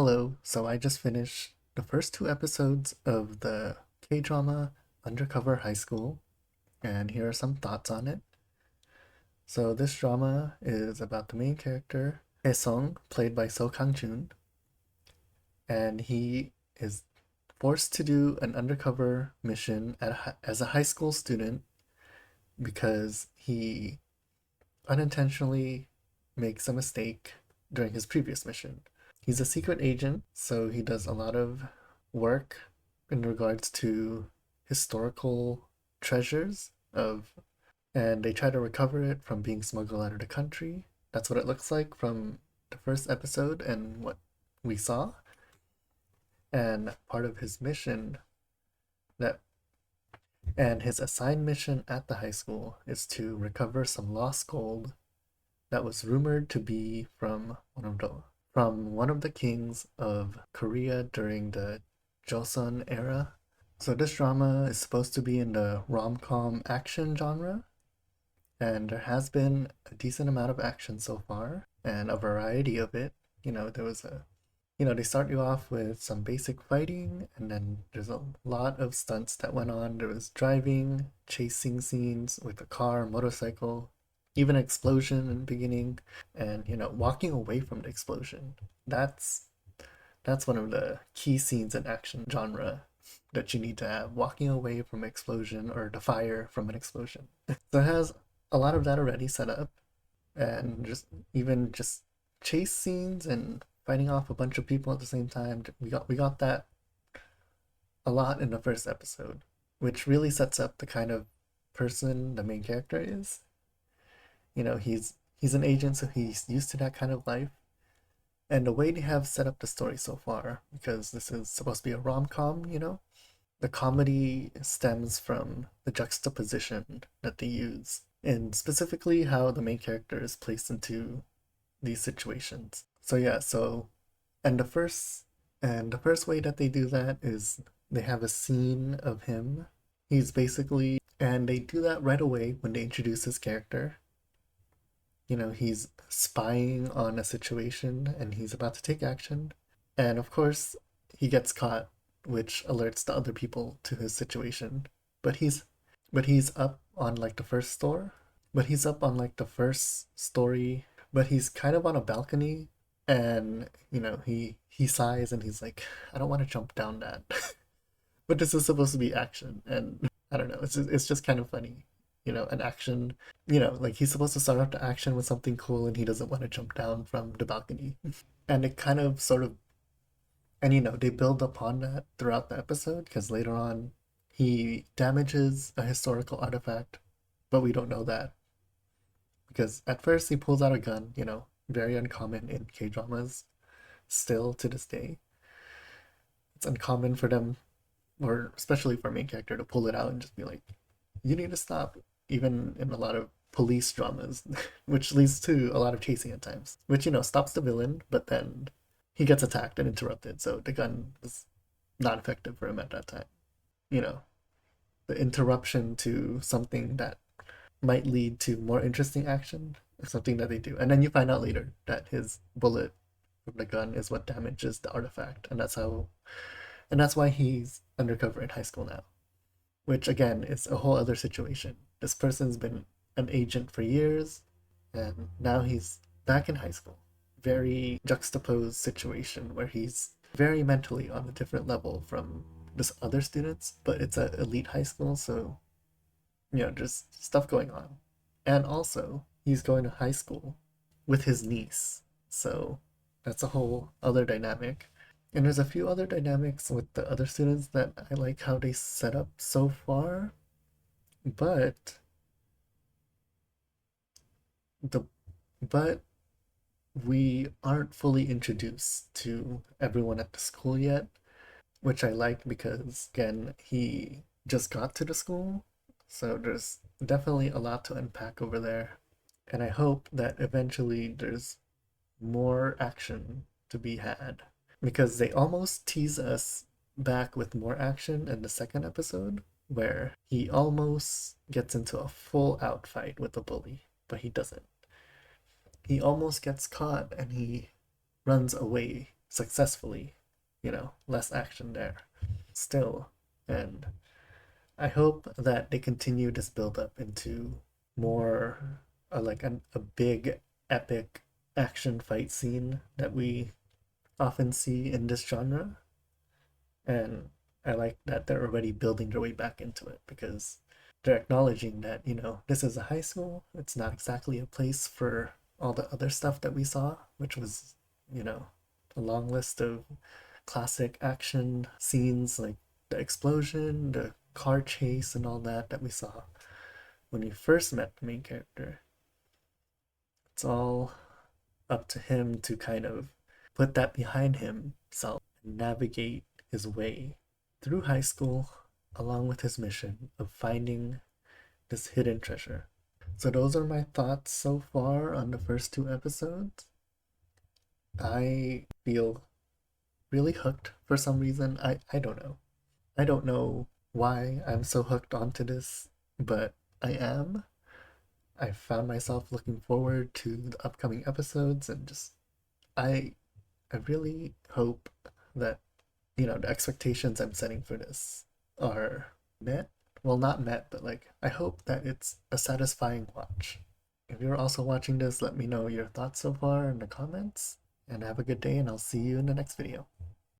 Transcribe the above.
Hello, so I just finished the first two episodes of the K-drama Undercover High School, and here are some thoughts on it. So this drama is about the main character, Hae-sung, played by So Kang-jun, and he is forced to do an undercover mission as a high school student because he unintentionally makes a mistake during his previous mission. He's a secret agent, so he does a lot of work in regards to historical treasures of and they try to recover it from being smuggled out of the country. That's what it looks like from the first episode and what we saw. And part of his mission that and his assigned mission at the high school is to recover some lost gold that was rumored to be from one of the kings of Korea during the Joseon era. So this drama is supposed to be in the rom-com action genre, and there has been a decent amount of action so far, and a variety of it. They start you off with some basic fighting, and then there's a lot of stunts that went on. There was driving, chasing scenes with a car, motorcycle, even an explosion in the beginning, and walking away from the explosion. That's that's one of the key scenes in action genre that you need to have, walking away from an explosion or the fire from an explosion. So it has a lot of that already set up, and just chase scenes and fighting off a bunch of people at the same time. We got that a lot in the first episode, which really sets up the kind of person the main character is. He's an agent, so he's used to that kind of life. And the way they have set up the story so far, because this is supposed to be a rom-com, the comedy stems from the juxtaposition that they use, and specifically how the main character is placed into these situations. So yeah, and the first and the first way that they do that is they have a scene of him. And they do that right away when they introduce his character. He's spying on a situation and he's about to take action. And of course, he gets caught, which alerts the other people to his situation. But he's but he's up on like the first store. But he's up on like the first story. But he's kind of on a balcony and he sighs and he's like, I don't want to jump down that. But this is supposed to be action, and I don't know, it's just kind of funny. An action, like he's supposed to start off the action with something cool and he doesn't want to jump down from the balcony. And it kind of sort of and they build upon that throughout the episode because later on he damages a historical artifact, but we don't know that because at first he pulls out a gun, very uncommon in K dramas still to this day. It's uncommon for them, or especially for a main character, to pull it out and just be like, you need to stop, even in a lot of police dramas, which leads to a lot of chasing at times, which, stops the villain, but then he gets attacked and interrupted, so the gun was not effective for him at that time. You know, the interruption to something that might lead to more interesting action is something that they do. And then you find out later that his bullet from the gun is what damages the artifact, and that's why he's undercover in high school now, which again is a whole other situation. This person's been an agent for years, and now he's back in high school. Very juxtaposed situation where he's very mentally on a different level from this other students, but it's an elite high school, so there's stuff going on. And also, he's going to high school with his niece, so that's a whole other dynamic. And there's a few other dynamics with the other students that I like how they set up so far, but the but we aren't fully introduced to everyone at the school yet, which I like because again, he just got to the school, so there's definitely a lot to unpack over there. And I hope that eventually there's more action to be had because they almost tease us back with more action in the second episode where he almost gets into a full out fight with the bully, but he doesn't. He almost gets caught and he runs away successfully, less action there still. And I hope that they continue this build up into more like a big epic action fight scene that we often see in this genre. And I like that they're already building their way back into it because they're acknowledging that, this is a high school. It's not exactly a place for all the other stuff that we saw, which was, a long list of classic action scenes like the explosion, the car chase, and all that we saw when we first met the main character. It's all up to him to kind of put that behind himself and navigate his way through high school along with his mission of finding this hidden treasure. So those are my thoughts so far on the first two episodes. I feel really hooked for some reason. I don't know. I don't know why I'm so hooked onto this, but I am. I found myself looking forward to the upcoming episodes and just I I really hope that the expectations I'm setting for this are met. Well, not met, but like I hope that it's a satisfying watch. If you're also watching this, let me know your thoughts so far in the comments and have a good day and I'll see you in the next video.